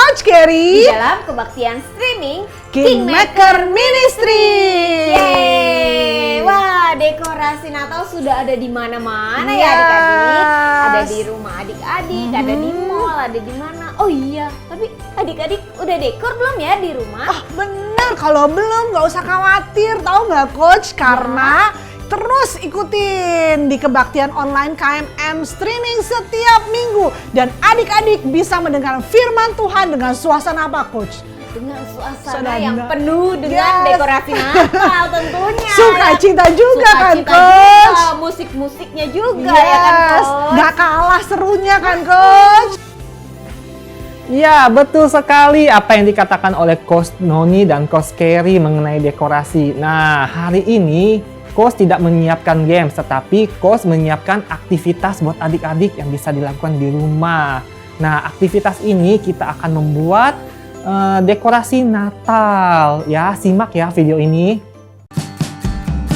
Coach Kerry di dalam kebaktian streaming Kingmaker Ministry. Yeay! Wah, dekorasi Natal sudah ada di mana-mana ya adik-adik. Ada di rumah adik-adik, ada di mall, ada di mana. Oh iya, tapi adik-adik udah dekor belum ya di rumah? Oh bener, kalau belum gak usah khawatir, tahu nggak Coach? Karena terus ikutin di kebaktian online KMM streaming setiap minggu. Dan adik-adik bisa mendengar firman Tuhan dengan suasana apa Coach? Dengan suasana yang penuh dengan dekorasi Natal tentunya. Sukacita juga kan Sukacita Coach? juga, musik-musiknya juga ya kan Coach? Gak kalah serunya kan Coach? Ya, betul sekali apa yang dikatakan oleh Coach Noni dan Coach Kerry mengenai dekorasi. Nah, hari ini Coach tidak menyiapkan games, tetapi Coach menyiapkan aktivitas buat adik-adik yang bisa dilakukan di rumah. Nah, aktivitas ini kita akan membuat dekorasi Natal. Ya, simak ya video ini.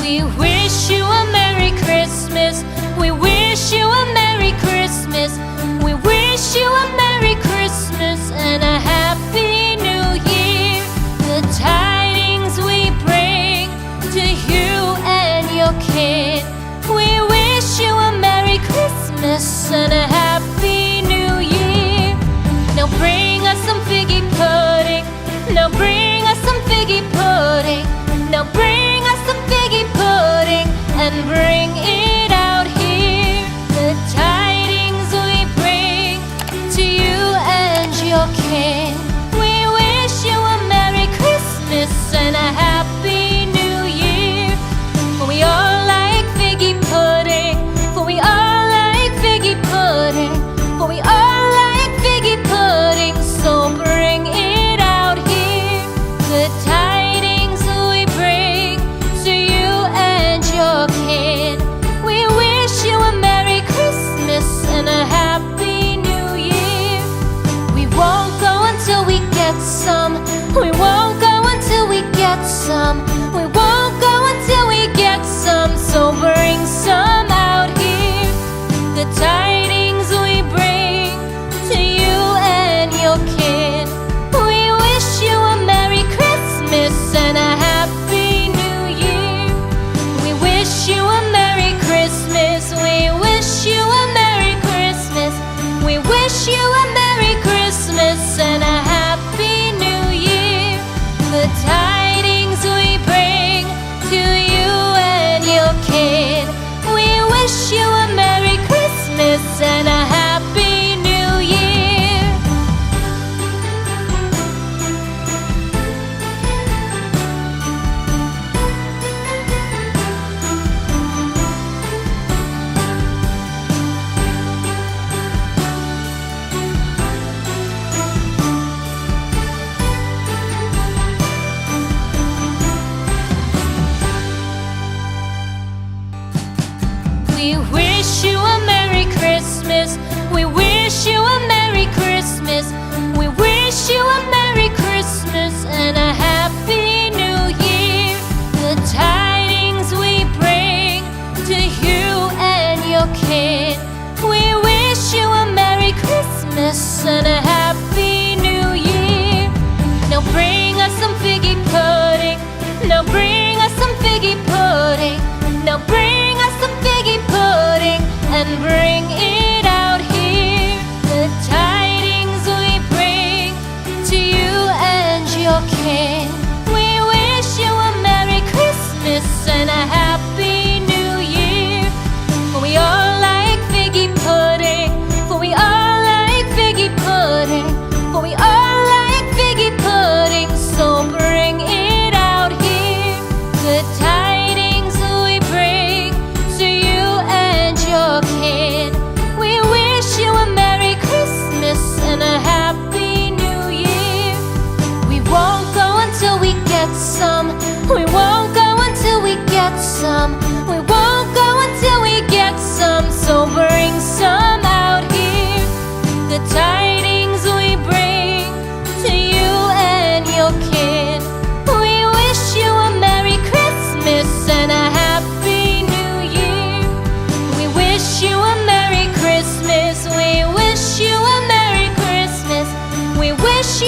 We wish you a Merry Christmas. We wish you a Merry Christmas. We wish you a Merry Christmas and a Happy New Year. The tidings we bring to you and your kid. We wish you a Merry Christmas and a Happy New Year. Now bring us some figgy pudding. Now bring us some figgy pudding. Now bring us some figgy pudding and bring it out here. The tidings we bring to you and your king. We wish you a Merry Christmas and a Happy New Year. For we all like figgy pudding. For we all like figgy pudding. For we all like figgy pudding. So bring it out here. The tidings we bring to you and your kid. We wish you a Merry Christmas and a Happy New Year. We won't go until we get some. We won't go until we get some. We won't go until we get some. So bring some out here. The tidings we bring to you and your kid. We wish you a Merry Christmas and a Happy New Year. We wish you a Merry Christmas. We wish you a Merry Christmas. We wish you a Merry Christmas and a Happy New Year. The tidings we bring to you and your kid. We wish you a Merry Christmas and a Happy New Year. We wish you a Merry Christmas. We wish you a Merry Christmas. We wish you a Merry Christmas and a Happy New Year. The tidings we bring to you and your kid. We wish you a Merry Christmas and a Happy New Year. Now bring us some figgy pudding. Now bring us some figgy pudding. Now bring us some figgy pudding and bring it out here. The tidings we bring to you and your king. We wish you a Merry Christmas and a Happy New Year. For we all like figgy pudding. For we all like figgy pudding. For we all like figgy pudding. So bring it out here. The tidings we bring to you and your kid. We wish you a Merry Christmas and a Happy New Year. We won't go until we get some. We won't go until we get some. We won't go until we get some. So bring some out here. The tidings we bring to you and your kid. We wish you a Merry Christmas and a Happy New Year. We wish you a Merry Christmas. We wish you a Merry Christmas. We wish you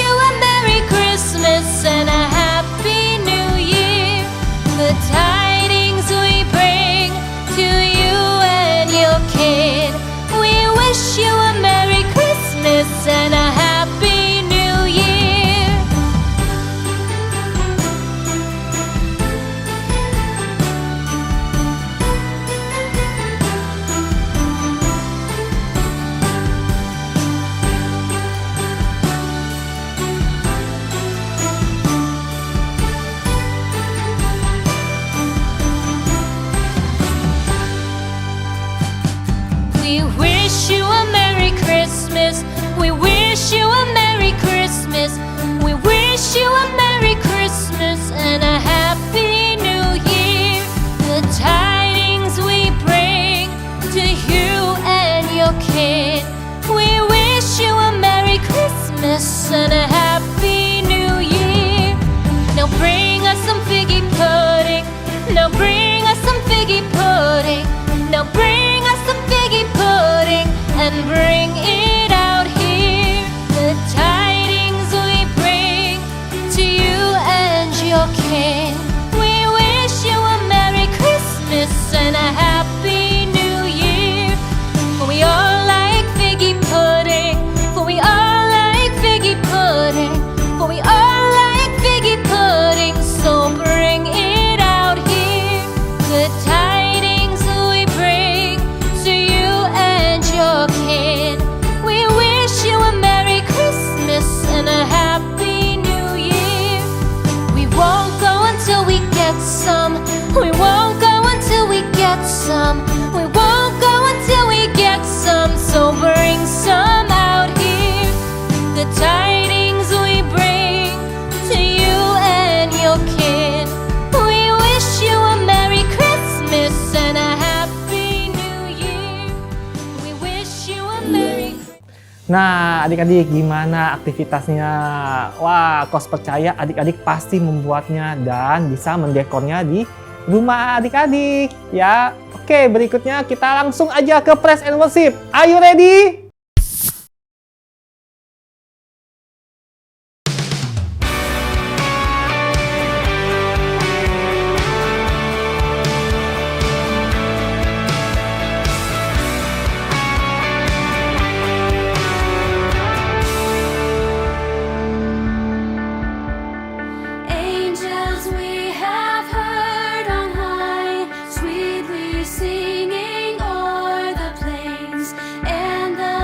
your kin. We wish you a Merry Christmas and a Happy New Year. For we all like figgy pudding. For we all like figgy pudding. For we all like figgy pudding. So bring it out here. Good tidings we bring to you and your kin. We wish you a Merry Christmas and a Happy New Year. We won't go until we get some. We won't go until we get some. We won't go until we get some. So bring some out here. The tidings we bring to you and your kin. We wish you a Merry Christmas and a Happy New Year. We wish you a Merry Nah, adik-adik gimana aktivitasnya? Wah, Kos percaya adik-adik pasti membuatnya dan bisa mendekornya di rumah adik-adik ya. Oke, berikutnya kita langsung aja ke Praise and Worship. Are you ready? Angels we have heard on high, sweetly singing o'er the plains, and the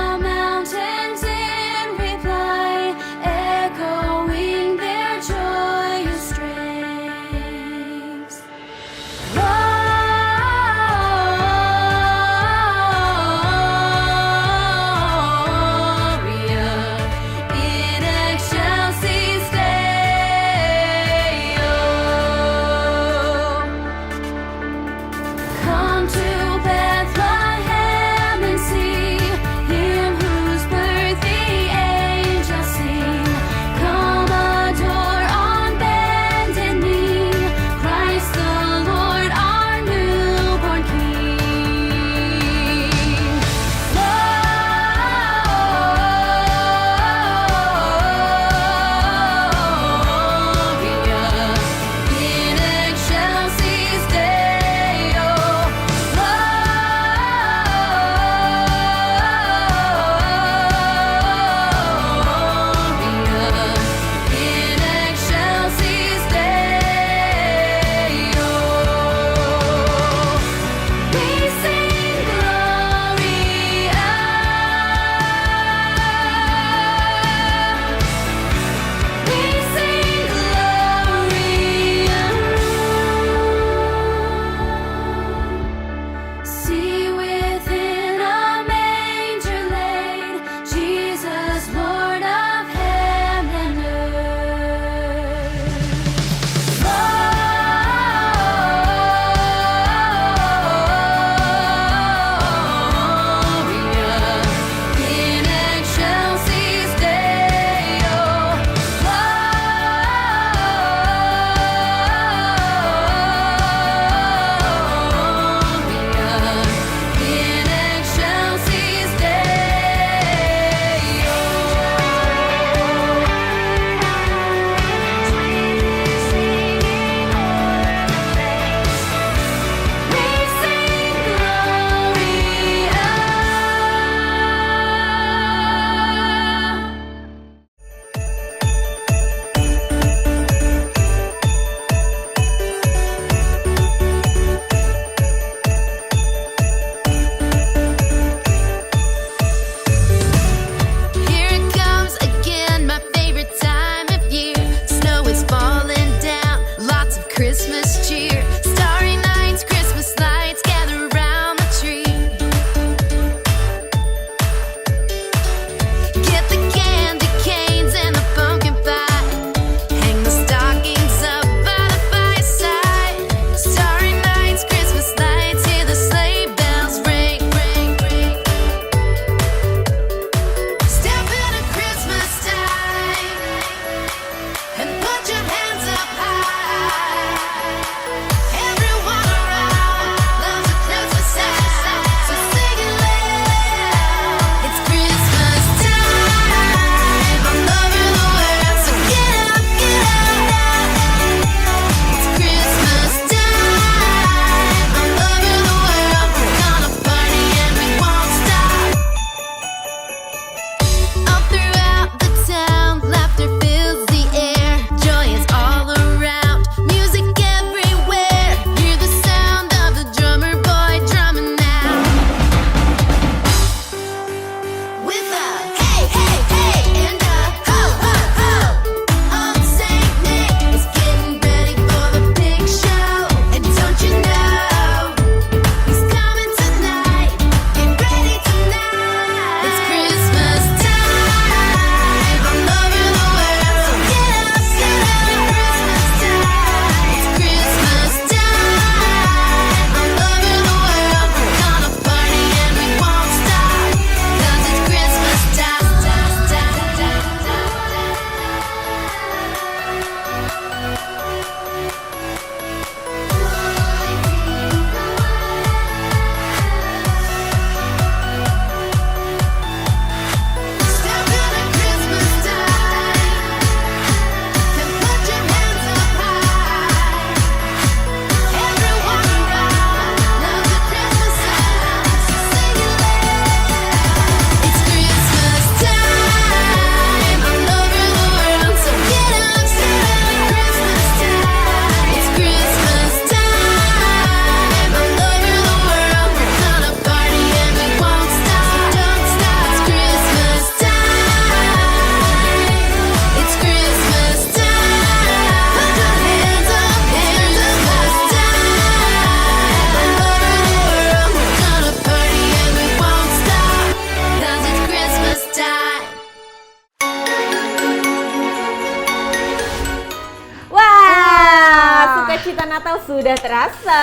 sukacita Natal sudah terasa.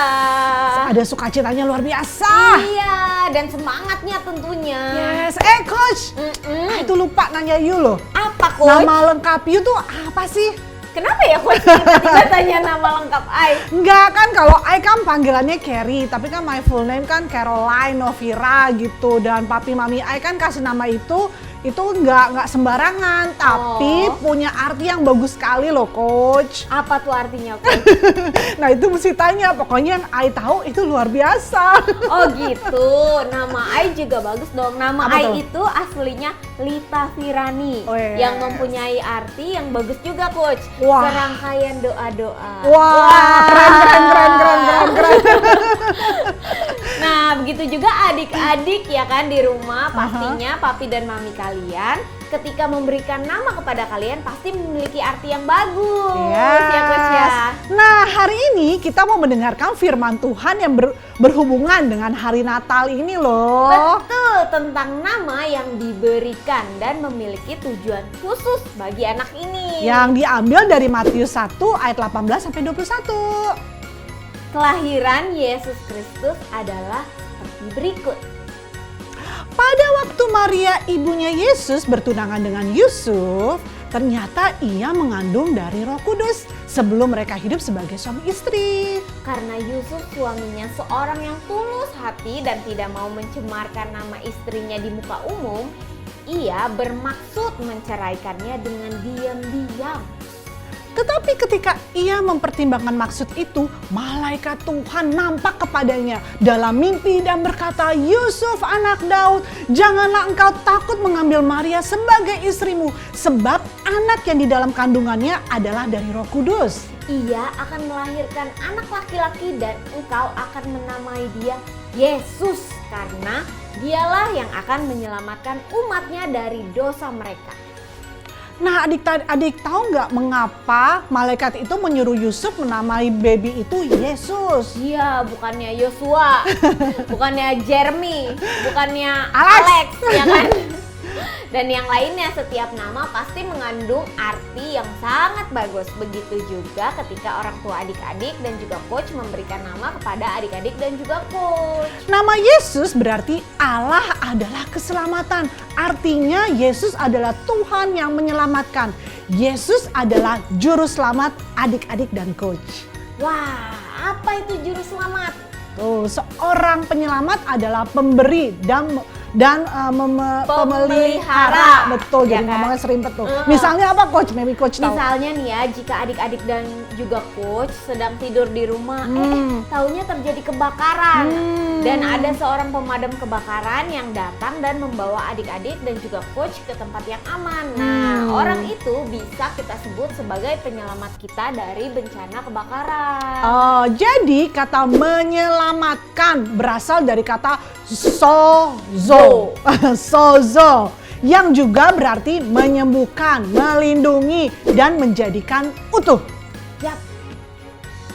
Ada sukacitanya luar biasa. Iya, dan semangatnya tentunya. Yes, Coach. Itu lupa nanya you loh. Apa, Coach? Nama lengkap you tuh apa sih? Kenapa ya Coach tiba-tiba tanya nama lengkap Ai? Enggak kan, kalau I kan panggilannya Carrie, tapi kan my full name kan Caroline Novira gitu. Dan papi mami I kan kasih nama itu nggak sembarangan, tapi punya arti yang bagus sekali loh, Coach. Apa tuh artinya, Coach? Nah itu mesti tanya, pokoknya yang I tahu itu luar biasa. Oh gitu, nama Ai juga bagus dong. Nama Apa Ai tuh? itu aslinya Lita Virani, Oh, yes. yang mempunyai arti yang bagus juga, Coach. Wah. Serangkaian doa-doa. Wah, keren. Nah, begitu juga adik-adik ya kan di rumah, pastinya papi dan mami kalian ketika memberikan nama kepada kalian pasti memiliki arti yang bagus. Ya, Coach ya. Nah, hari ini kita mau mendengarkan firman Tuhan yang berhubungan dengan hari Natal ini loh. Betul, tentang nama yang diberikan dan memiliki tujuan khusus bagi anak ini. Yang diambil dari Matius 1 ayat 18 sampai 21. Kelahiran Yesus Kristus adalah seperti berikut. Pada waktu Maria ibunya Yesus bertunangan dengan Yusuf, ternyata ia mengandung dari Roh Kudus sebelum mereka hidup sebagai suami istri. Karena Yusuf suaminya seorang yang tulus hati dan tidak mau mencemarkan nama istrinya di muka umum, ia bermaksud menceraikannya dengan diam-diam. Tetapi ketika ia mempertimbangkan maksud itu, malaikat Tuhan nampak kepadanya dalam mimpi dan berkata, "Yusuf anak Daud, janganlah engkau takut mengambil Maria sebagai istrimu, sebab anak yang di dalam kandungannya adalah dari Roh Kudus. Ia akan melahirkan anak laki-laki dan engkau akan menamai dia Yesus, karena dialah yang akan menyelamatkan umatnya dari dosa mereka." Nah, adik tahu nggak mengapa malaikat itu menyuruh Yusuf menamai baby itu Yesus? Iya, bukannya Yosua, bukannya Jeremy, bukannya Alex. Alex, ya kan? Dan yang lainnya, setiap nama pasti mengandung arti yang sangat bagus. Begitu juga ketika orang tua adik-adik dan juga coach memberikan nama kepada adik-adik dan juga coach. Nama Yesus berarti Allah adalah keselamatan. Artinya Yesus adalah Tuhan yang menyelamatkan. Yesus adalah juru selamat adik-adik dan coach. Wah, apa itu juru selamat? Tuh, seorang penyelamat adalah pemberi dan pemelihara. Betul, Ya jadi kan? ngomongnya serimpet tuh. Misalnya apa coach? Maybe coach tahu. Misalnya nih ya, jika adik-adik dan juga coach sedang tidur di rumah, taunya terjadi kebakaran. Dan ada seorang pemadam kebakaran yang datang dan membawa adik-adik dan juga coach ke tempat yang aman. Nah, orang itu bisa kita sebut sebagai penyelamat kita dari bencana kebakaran. Oh, jadi kata menyelamatkan berasal dari kata sozo. Sozo, yang juga berarti menyembuhkan, melindungi, dan menjadikan utuh. Yap.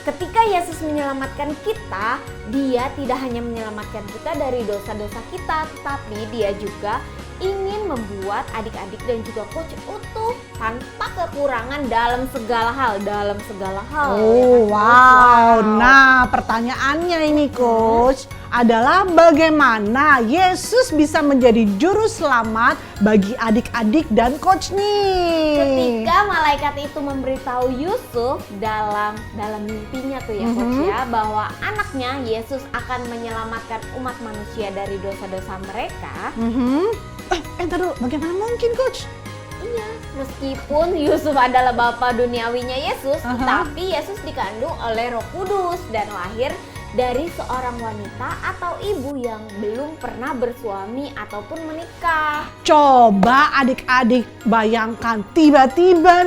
Ketika Yesus menyelamatkan kita, dia tidak hanya menyelamatkan kita dari dosa-dosa kita, tapi dia juga ingin membuat adik-adik dan juga coach utuh tanpa kekurangan dalam segala hal, Oh, wow. Nah, pertanyaannya ini coach adalah bagaimana Yesus bisa menjadi juru selamat bagi adik-adik dan coach nih. Ketika malaikat itu memberitahu Yusuf dalam mimpinya tuh ya coach ya, bahwa anaknya Yesus akan menyelamatkan umat manusia dari dosa-dosa mereka. Entar dulu, bagaimana mungkin coach? Iya, meskipun Yusuf adalah bapa duniawinya Yesus, tapi Yesus dikandung oleh Roh Kudus dan lahir dari seorang wanita atau ibu yang belum pernah bersuami ataupun menikah. Coba adik-adik bayangkan, tiba-tiba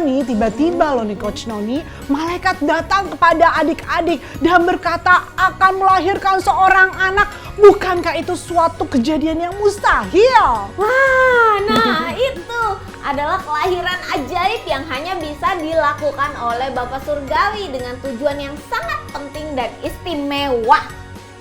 loh nih Coach Noni, malaikat datang kepada adik-adik dan berkata akan melahirkan seorang anak. Bukankah itu suatu kejadian yang mustahil? Wah, nah itu adalah kelahiran ajaib yang hanya bisa dilakukan oleh Bapa Surgawi dengan tujuan yang sangat penting dan istimewa.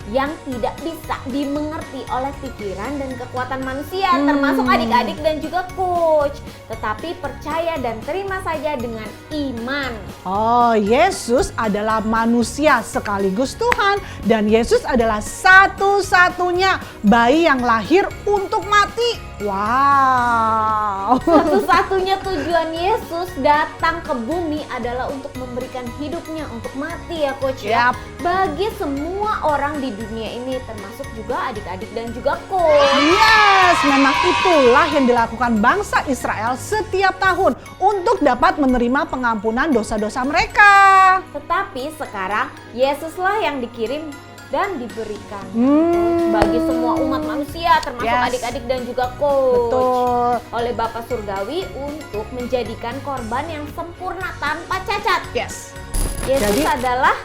yang tidak bisa dimengerti oleh pikiran dan kekuatan manusia, termasuk adik-adik dan juga coach. Tetapi percaya dan terima saja dengan iman. Oh, Yesus adalah manusia sekaligus Tuhan, dan Yesus adalah satu-satunya bayi yang lahir untuk mati. Wow. Satu-satunya tujuan Yesus datang ke bumi adalah untuk memberikan hidupnya untuk mati ya coach ya. Yap. Bagi semua orang di dunia ini, termasuk juga adik-adik dan juga coach. Yes, memang itulah yang dilakukan bangsa Israel setiap tahun untuk dapat menerima pengampunan dosa-dosa mereka. Tetapi sekarang Yesuslah yang dikirim dan diberikan bagi semua umat manusia, termasuk Yes. adik-adik dan juga coach. Betul. Oleh Bapa Surgawi untuk menjadikan korban yang sempurna tanpa cacat. Yes. Yesus Jadi- adalah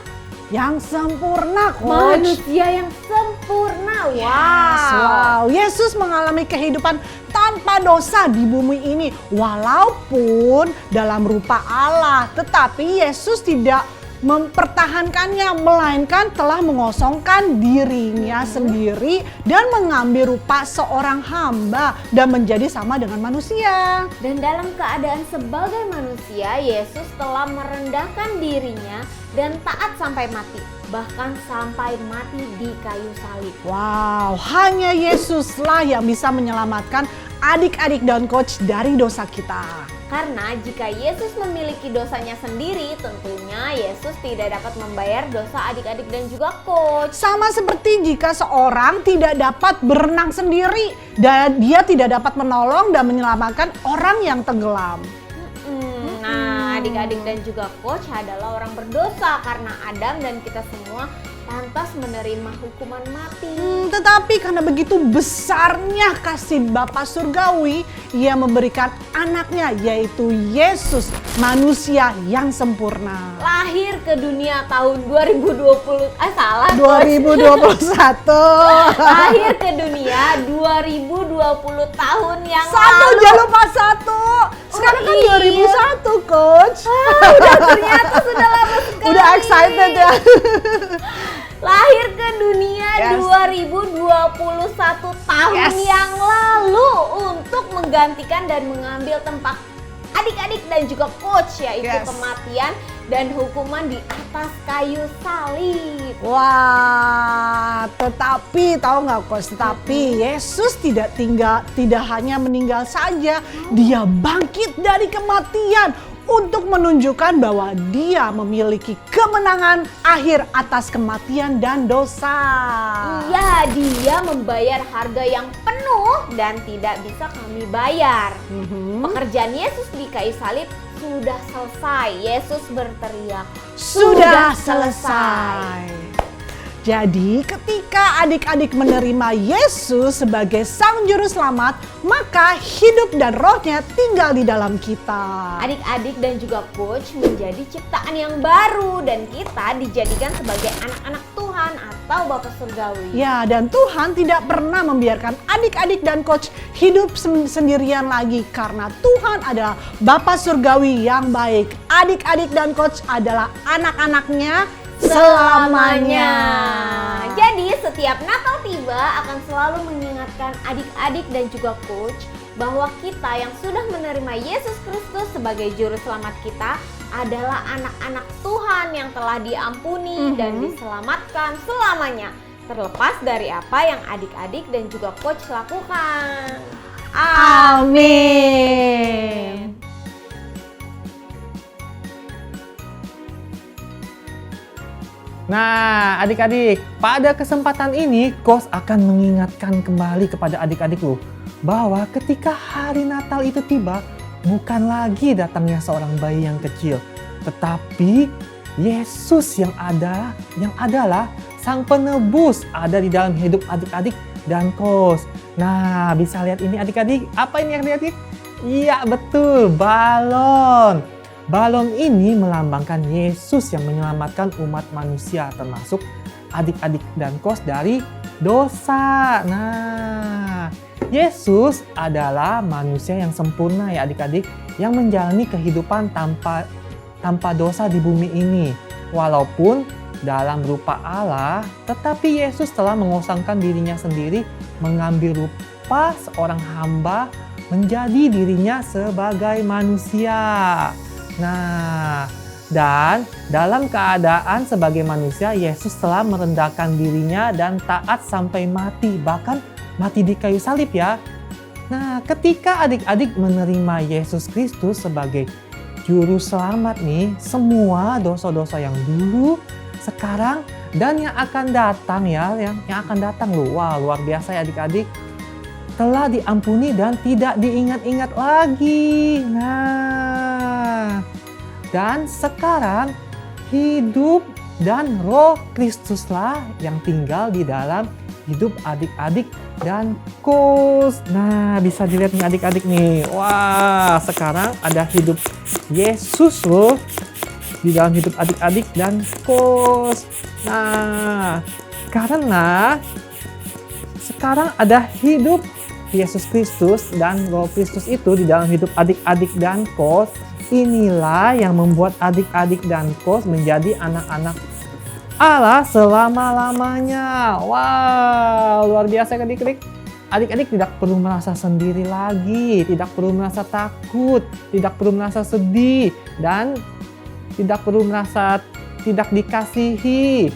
Yang sempurna, Coach. manusia yang sempurna. Yes, wow. Yesus mengalami kehidupan tanpa dosa di bumi ini. Walaupun dalam rupa Allah, tetapi Yesus tidak mempertahankannya, melainkan telah mengosongkan dirinya sendiri dan mengambil rupa seorang hamba dan menjadi sama dengan manusia. Dan dalam keadaan sebagai manusia, Yesus telah merendahkan dirinya dan taat sampai mati, bahkan sampai mati di kayu salib. Wow, hanya Yesuslah yang bisa menyelamatkan adik-adik dan coach dari dosa kita. Karena jika Yesus memiliki dosanya sendiri, tentunya Yesus tidak dapat membayar dosa adik-adik dan juga coach. Sama seperti jika seorang tidak dapat berenang sendiri dan dia tidak dapat menolong dan menyelamatkan orang yang tenggelam. Nah, adik-adik dan juga coach adalah orang berdosa karena Adam dan kita semua pantas menerima hukuman mati. Tetapi karena begitu besarnya kasih Bapa Surgawi, Ia memberikan anaknya yaitu Yesus, manusia yang sempurna. Lahir ke dunia tahun 2020, salah coach. 2021. Lahir ke dunia 2020 tahun yang Satu, lalu. jangan lupa satu. Sekarang kan iya. 2001, Coach. Ternyata sudah lama sekali. Udah excited ya. Lahir ke dunia Yes. 2021 tahun Yes. yang lalu untuk menggantikan dan mengambil tempat adik-adik dan juga coach, yaitu Yes. kematian dan hukuman di atas kayu salib. Wah, tetapi tahu nggak Coach? Tetapi Yesus tidak hanya meninggal saja, Dia bangkit dari kematian untuk menunjukkan bahwa Dia memiliki kemenangan akhir atas kematian dan dosa. Iya, Dia membayar harga yang penuh dan tidak bisa kami bayar. Pekerjaan Yesus di kayu salib sudah selesai. Yesus berteriak, Sudah selesai. Jadi ketika adik-adik menerima Yesus sebagai Sang Juru Selamat, maka hidup dan rohnya tinggal di dalam kita. Adik-adik dan juga coach menjadi ciptaan yang baru dan kita dijadikan sebagai anak-anak Tuhan atau Bapa Surgawi. Ya, dan Tuhan tidak pernah membiarkan adik-adik dan coach hidup sendirian lagi karena Tuhan adalah Bapa Surgawi yang baik. Adik-adik dan coach adalah anak-anaknya selamanya. Jadi setiap Natal tiba akan selalu mengingatkan adik-adik dan juga coach bahwa kita yang sudah menerima Yesus Kristus sebagai juru selamat kita adalah anak-anak Tuhan yang telah diampuni dan diselamatkan selamanya, terlepas dari apa yang adik-adik dan juga coach lakukan. Amin. Nah, adik-adik, pada kesempatan ini Coach akan mengingatkan kembali kepada adik-adik lu bahwa ketika hari Natal itu tiba, bukan lagi datangnya seorang bayi yang kecil, tetapi Yesus yang adalah Sang Penebus ada di dalam hidup adik-adik dan Coach. Nah, bisa lihat ini adik-adik, apa ini adik-adik? Iya, betul, balon. Balon ini melambangkan Yesus yang menyelamatkan umat manusia termasuk adik-adik dan Coach dari dosa. Nah, Yesus adalah manusia yang sempurna ya adik-adik, yang menjalani kehidupan tanpa dosa di bumi ini. Walaupun dalam rupa Allah, tetapi Yesus telah mengosongkan dirinya sendiri, mengambil rupa seorang hamba, menjadi dirinya sebagai manusia. Nah, dan dalam keadaan sebagai manusia, Yesus telah merendahkan dirinya dan taat sampai mati, bahkan mati di kayu salib ya. Nah, ketika adik-adik menerima Yesus Kristus sebagai Juru Selamat nih, semua dosa-dosa yang dulu, sekarang, dan yang akan datang ya, yang akan datang loh. Wah, luar biasa ya adik-adik. Telah diampuni dan tidak diingat-ingat lagi. Nah, dan sekarang hidup dan Roh Kristuslah yang tinggal di dalam hidup adik-adik dan Coach. Nah, bisa dilihat nih adik-adik nih. Wah, sekarang ada hidup Yesus loh di dalam hidup adik-adik dan Coach. Nah, karena sekarang ada hidup Yesus Kristus dan Roh Kristus itu di dalam hidup adik-adik dan Coach. Inilah yang membuat adik-adik dan Coach menjadi anak-anak Allah selama-lamanya. Wow, luar biasa adik-adik. Adik-adik tidak perlu merasa sendiri lagi, tidak perlu merasa takut, tidak perlu merasa sedih, dan tidak perlu merasa tidak dikasihi.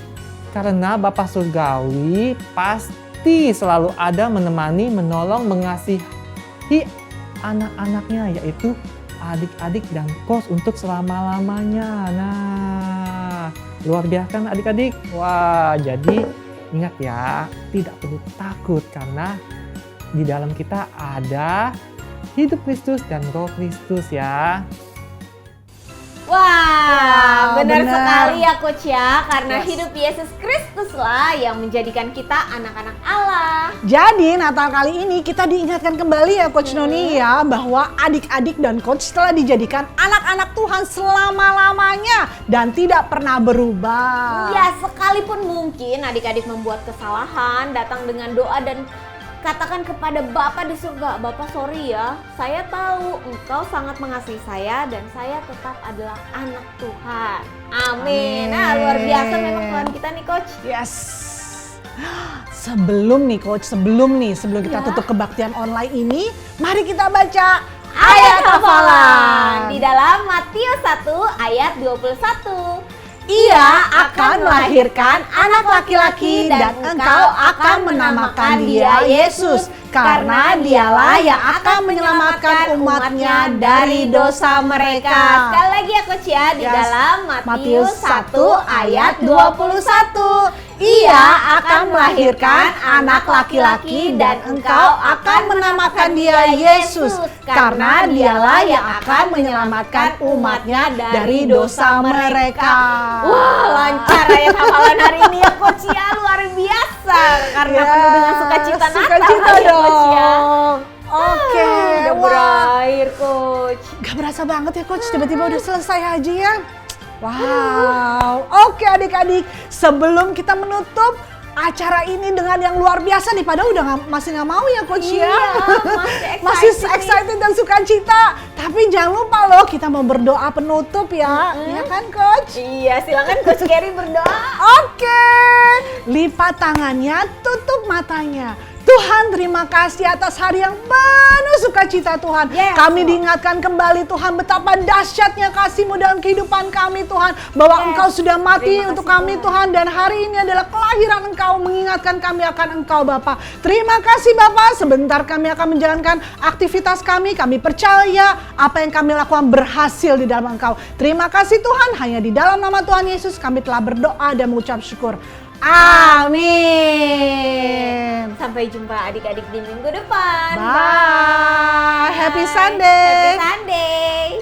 Karena Bapa Surgawi pasti selalu ada menemani, menolong, mengasihi anak-anaknya, yaitu adik-adik dan Coach untuk selama-lamanya. Nah, luar biasa kan adik-adik? Wah, jadi ingat ya, tidak perlu takut karena di dalam kita ada hidup Kristus dan Roh Kristus ya. Wah, benar benar. sekali ya Coach ya, karena Yes. hidup Yesus Kristus lah yang menjadikan kita anak-anak Allah. Jadi Natal kali ini kita diingatkan kembali ya Coach Noni ya, bahwa adik-adik dan Coach telah dijadikan anak-anak Tuhan selama-lamanya dan tidak pernah berubah. Ya, sekalipun mungkin adik-adik membuat kesalahan, datang dengan doa dan katakan kepada Bapa di surga, Bapa sorry ya, saya tahu Engkau sangat mengasihi saya dan saya tetap adalah anak Tuhan. Amin. Nah, luar biasa memang Tuhan kita nih Coach. Yes. Sebelum kita Ya. tutup kebaktian online ini, mari kita baca Ayat hafalan di dalam Matius 1 ayat 21. Ia akan melahirkan anak laki-laki dan engkau akan menamakan dia Yesus, karena dialah yang akan menyelamatkan umatnya dari dosa mereka. Sekali lagi ya Coach ya, di Yes. dalam Matius Matius 1 ayat 21. Ia akan melahirkan anak laki-laki dan engkau akan menamakan dia Yesus, karena dialah yang akan menyelamatkan umatnya dari dosa mereka. Wah, lancar ayat hafalan hari ini ya Coach ya, luar biasa. Karena Ya, penuh dengan sukacita Natal sukacita ya, Coach ya. dong. Oke, Udah wah. berakhir Coach. Gak berasa banget ya Coach, tiba-tiba udah selesai aja ya. Wow, oke adik-adik, sebelum kita menutup acara ini dengan yang luar biasa nih, padahal masih nggak mau ya Coach ya. Masih excited dan sukacita. Tapi jangan lupa loh, kita mau berdoa penutup ya, ya kan Coach? Iya, silakan Coach Carrie berdoa. Oke, lipat tangannya, tutup matanya. Tuhan, terima kasih atas hari yang penuh sukacita Tuhan. Yes, Kami Lord. diingatkan kembali Tuhan betapa dahsyatnya kasih-Mu dalam kehidupan kami Tuhan. Bahwa Yes. Engkau sudah mati Terima untuk kasih, kami Tuhan. Tuhan. Dan hari ini adalah kelahiran Engkau mengingatkan kami akan Engkau Bapa. Terima kasih Bapa, sebentar kami akan menjalankan aktivitas kami. Kami percaya apa yang kami lakukan berhasil di dalam Engkau. Terima kasih Tuhan, hanya di dalam nama Tuhan Yesus kami telah berdoa dan mengucap syukur. Amin. Sampai jumpa adik-adik di minggu depan. Bye. Happy Sunday. Happy Sunday.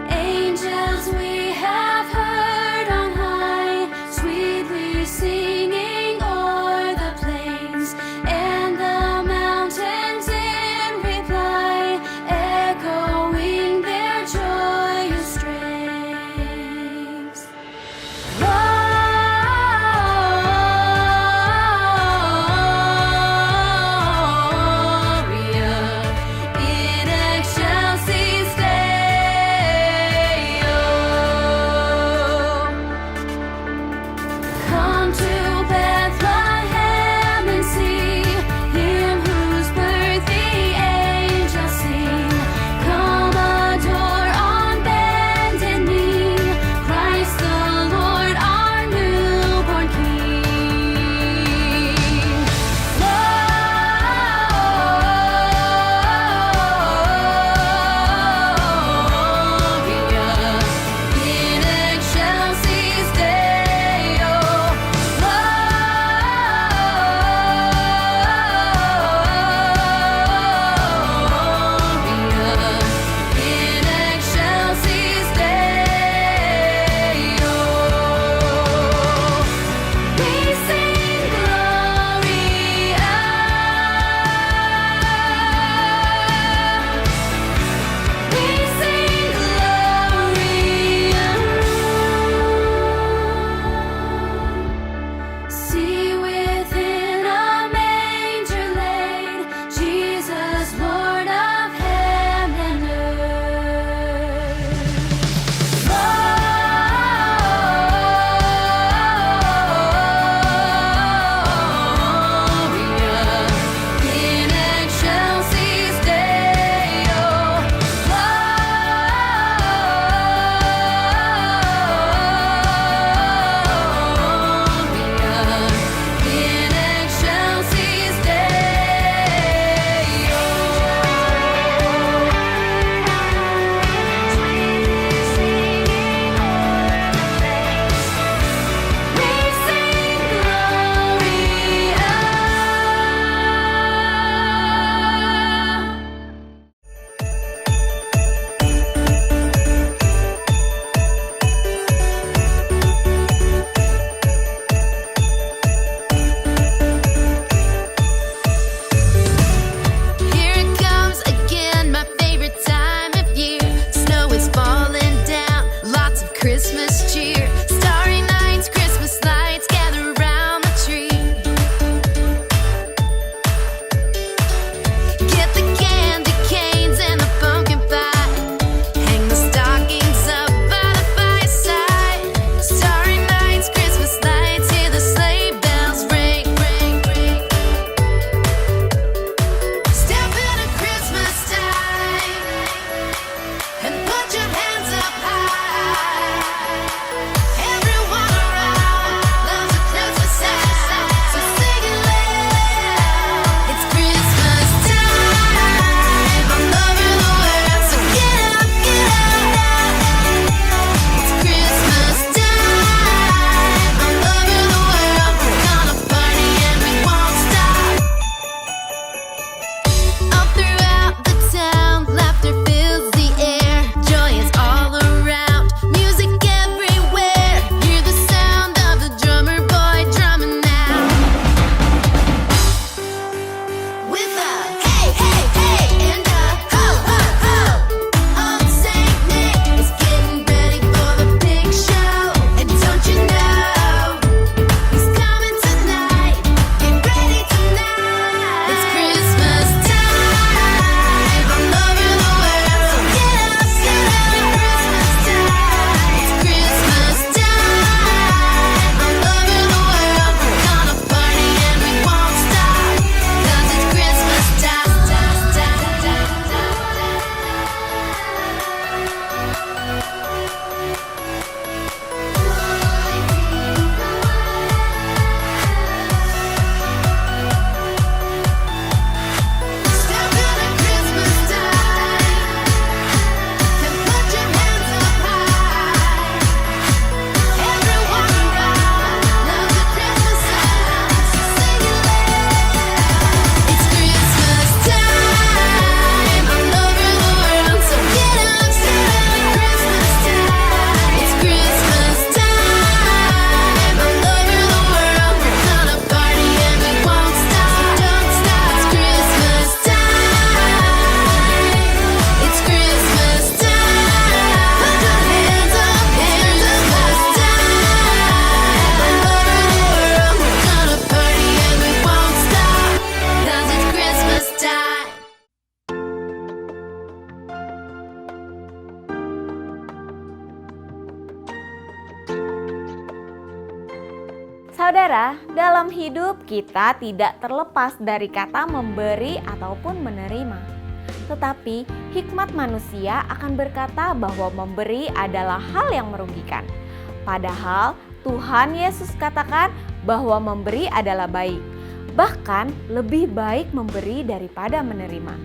Angels we have heard on high, sweetly singing o'er the plains and the mountains in reply. Christmas cheer. Starry nights, Christmas lights, gather around the tree. Get the candy canes and the pumpkin pie. Hang the stockings up by the fireside. Starry nights, Christmas lights, hear the sleigh bells ring, ring, ring. Step into Christmas time and put your hands up high. Everyone around loves a Christmas sound, so sing it loud. It's Christmas time all over the world, so get up, get out. It's Christmas time all over the world. We're gonna party and we won't stop. All throughout the town, laughter fills the air. Joy is all around, music everywhere. Hear the sound of the drummer boy drumming now. With a hey, hey, hey, and a ho, ho, ho. Old Saint Nick is getting ready for the big show. And don't you know, he's coming tonight. Get ready tonight. It's Christmas time all over the world, so get up, get up. Christmas time. It's Christmas time all over the world. We're gonna party and we won't stop, 'cause it's Christmas time. Step into Christmas time and put your hands up high. Everyone around loves a Christmas sound, so sing it loud. It's Christmas time all over the world, so get up, Christmas time. It's Christmas time all over the world. We're gonna party and we won't stop, don't stop. It's Christmas time. It's Christmas time. Put your hands up, hands up. Christmas time all over the world. We're gonna party and we won't stop, 'cause it's Christmas time. Saudara, dalam hidup kita tidak terlepas dari kata memberi ataupun menerima. Tetapi hikmat manusia akan berkata bahwa memberi adalah hal yang merugikan. Padahal Tuhan Yesus katakan bahwa memberi adalah baik. Bahkan lebih baik memberi daripada menerima.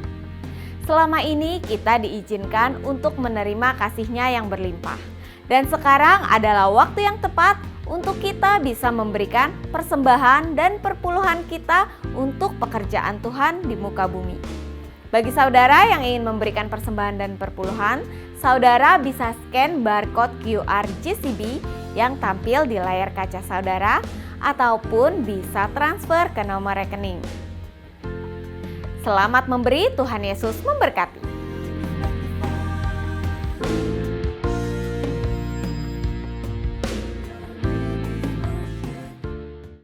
Selama ini kita diizinkan untuk menerima kasih-Nya yang berlimpah. Dan sekarang adalah waktu yang tepat untuk kita bisa memberikan persembahan dan perpuluhan kita untuk pekerjaan Tuhan di muka bumi. Bagi saudara yang ingin memberikan persembahan dan perpuluhan, saudara bisa scan barcode QR JCB yang tampil di layar kaca saudara ataupun bisa transfer ke nomor rekening. Selamat memberi, Tuhan Yesus memberkati.